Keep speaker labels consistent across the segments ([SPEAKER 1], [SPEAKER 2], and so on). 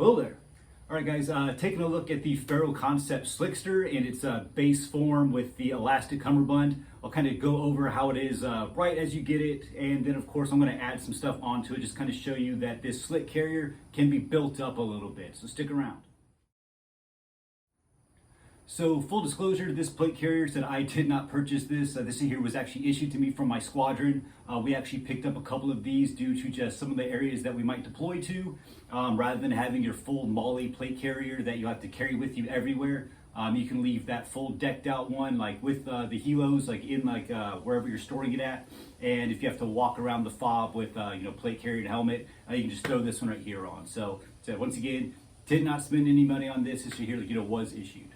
[SPEAKER 1] Hello there. All right guys, taking a look at the Ferro concept slickster in its base form with the elastic cummerbund. I'll kind of go over how it is right as you get it, and then of course I'm going to add some stuff onto it, just kind of show you that this slick carrier can be built up a little bit, so stick around. So full disclosure, this plate carrier said I did not purchase this. This here was actually issued to me from my squadron. We actually picked up a couple of these due to just some of the areas that we might deploy to. Rather than having your full molle plate carrier that you have to carry with you everywhere, you can leave that full decked out one like with the helos like in wherever you're storing it at. And if you have to walk around the fob with plate carrier and helmet, you can just throw this one right here on. So once again, did not spend any money on this. This here was issued.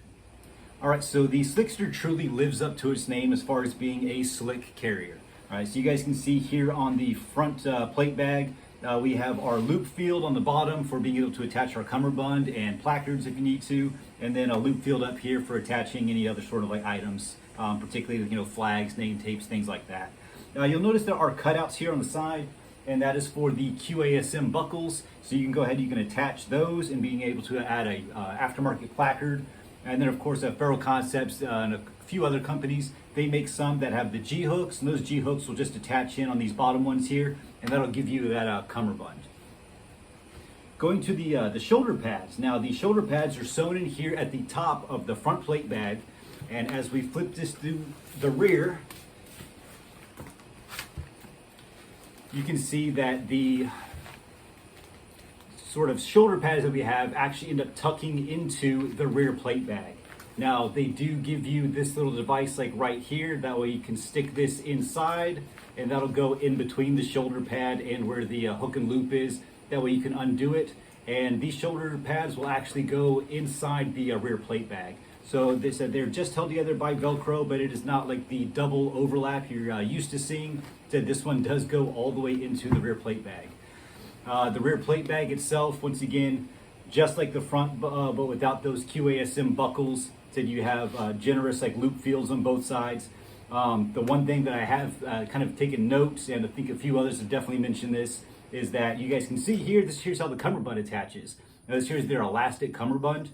[SPEAKER 1] All right, so the slickster truly lives up to its name as far as being a slick carrier. All right, so you guys can see here on the front plate bag, we have our loop field on the bottom for being able to attach our cummerbund and placards if you need to, and then a loop field up here for attaching any other sort of like items, particularly flags, name tapes, things like that. You'll notice there are cutouts here on the side, and that is for the QASM buckles. So you can go ahead, you can attach those and being able to add a aftermarket placard. And then of course Ferro Concepts and a few other companies, they make some that have the G hooks, and those G hooks will just attach in on these bottom ones here, and that'll give you that cummerbund. Going to the shoulder pads. Now the shoulder pads are sewn in here at the top of the front plate bag, and as we flip this to the rear, you can see that the sort of shoulder pads that we have actually end up tucking into the rear plate bag. Now they do give you this little device like right here, that way you can stick this inside and that'll go in between the shoulder pad and where the hook and loop is. That way you can undo it, and these shoulder pads will actually go inside the rear plate bag. So they said they're just held together by Velcro, but it is not like the double overlap you're used to seeing. Said this one does go all the way into the rear plate bag. The rear plate bag itself, once again, just like the front, but without those QASM buckles. Said you have generous like loop fields on both sides. The one thing that I have kind of taken notes, and I think a few others have definitely mentioned this, is that you guys can see here, here's how the cummerbund attaches. Now this here's their elastic cummerbund.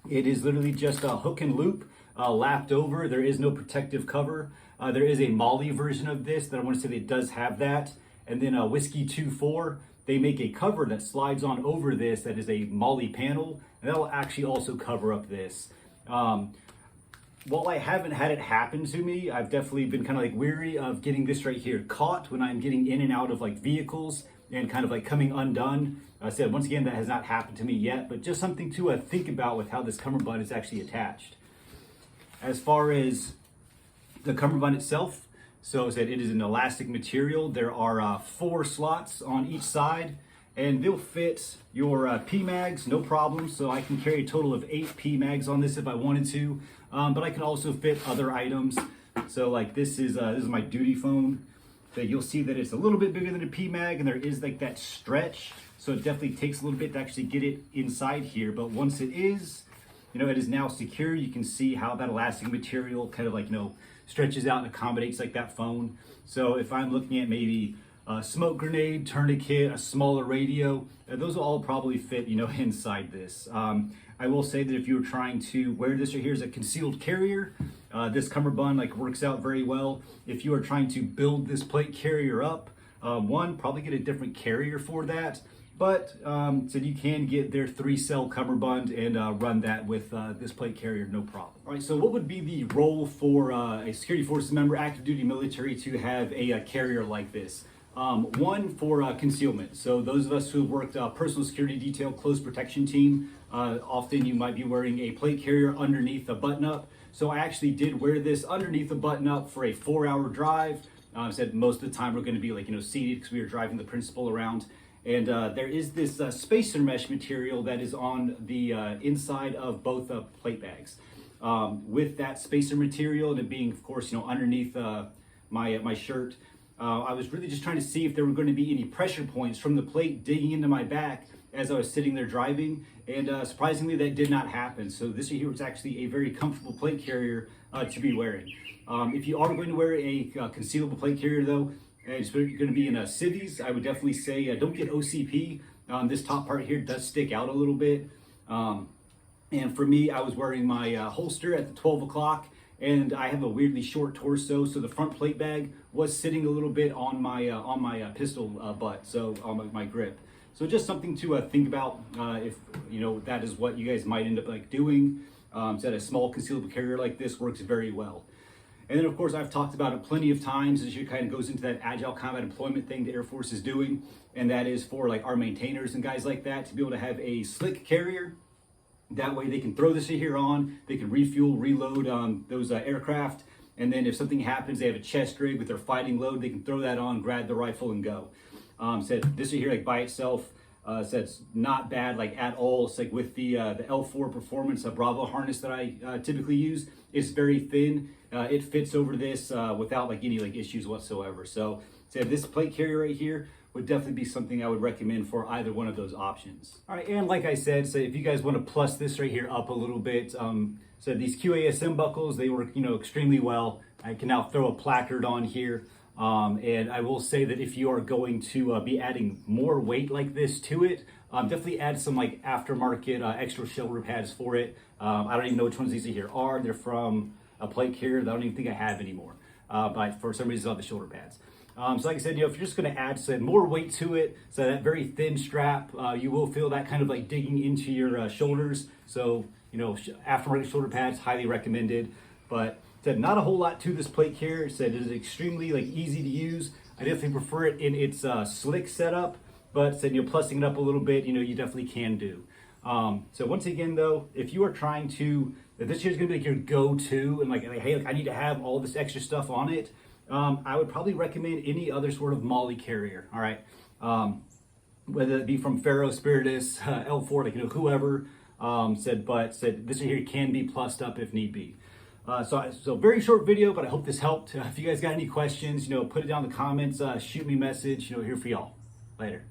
[SPEAKER 1] It is literally just a hook and loop lapped over. There is no protective cover. There is a molle version of this that I want to say that it does have that. And then Whiskey 2-4, they make a cover that slides on over this that is a molle panel, and that will actually also cover up this. While I haven't had it happen to me, I've definitely been kind of like weary of getting this right here caught when I'm getting in and out of like vehicles and kind of like coming undone. I said, once again, that has not happened to me yet, but just something to think about with how this cummerbund is actually attached. As far as the cummerbund itself, so it is an elastic material. There are 4 slots on each side, and they'll fit your PMags, no problem. So I can carry a total of 8 PMags on this if I wanted to, but I can also fit other items. So like this is my duty phone. That you'll see that it's a little bit bigger than a PMag, and there is like that stretch. So it definitely takes a little bit to actually get it inside here. But once it is, it is now secure. You can see how that elastic material kind of like, stretches out and accommodates like that phone. So if I'm looking at maybe a smoke grenade, tourniquet, a smaller radio, those will all probably fit, inside this. I will say that if you were trying to wear this right here as a concealed carrier, this cummerbund works out very well. If you are trying to build this plate carrier up, probably get a different carrier for that. But so you can get their 3-cell cummerbund and run that with this plate carrier, no problem. All right, so what would be the role for a security forces member, active duty military, to have a carrier like this? One, for concealment. So those of us who have worked personal security detail, close protection team, often you might be wearing a plate carrier underneath a button-up. So I actually did wear this underneath the button-up for a 4-hour drive. I said most of the time we're going to be seated because we were driving the principal around. And there is this spacer mesh material that is on the inside of both plate bags. With that spacer material, and it being, of course, underneath my shirt, I was really just trying to see if there were going to be any pressure points from the plate digging into my back as I was sitting there driving, and surprisingly that did not happen. So this right here was actually a very comfortable plate carrier to be wearing. If you are going to wear a concealable plate carrier though, and if you're going to be in cities, I would definitely say don't get OCP. This top part here does stick out a little bit. And for me, I was wearing my holster at the 12 o'clock, and I have a weirdly short torso, so the front plate bag was sitting a little bit on my pistol butt, so on my grip. So just something to think about if you know that is what you guys might end up like doing. So that a small concealable carrier like this works very well. And then of course I've talked about it plenty of times. As it kind of goes into that agile combat employment thing the Air Force is doing, and that is for like our maintainers and guys like that to be able to have a slick carrier. That way they can throw this here on, they can refuel, reload those aircraft, and then if something happens, they have a chestrig with their fighting load, they can throw that on, grab the rifle, and go. Said this here like by itself, said it's not bad like at all. It's like with the L4 Performance Bravo harness that I typically use, it's very thin. It fits over this without like any like issues whatsoever. So said this plate carrier right here would definitely be something I would recommend for either one of those options. All right, and like I said, so if you guys want to plus this right here up a little bit, so these QASM buckles, they work, you know, extremely well. I can now throw a placard on here, and I will say that if you are going to be adding more weight like this to it, definitely add some like aftermarket extra shoulder pads for it. I don't even know which ones these here are. They're from a plate carrier that I don't even think I have anymore, but for some reason, I have the shoulder pads. So like I said, you know, if you're just going to add some more weight to it, so that very thin strap, you will feel that kind of like digging into your shoulders. So, you know, aftermarket shoulder pads, highly recommended. But said not a whole lot to this plate here. Said it is extremely like easy to use. I definitely prefer it in its slick setup, but said, you know, plussing it up a little bit, you know, you definitely can do. So once again though, if you are trying to, if this here's going to be like your go-to and like, hey, like I need to have all this extra stuff on it, I would probably recommend any other sort of molle carrier. All right, whether it be from Ferro, Spiritus, L4, like, you know, whoever. Said this here can be plussed up if need be. So very short video, but I hope this helped. If you guys got any questions, you know, put it down in the comments. Shoot me a message. You know, here for y'all. Later.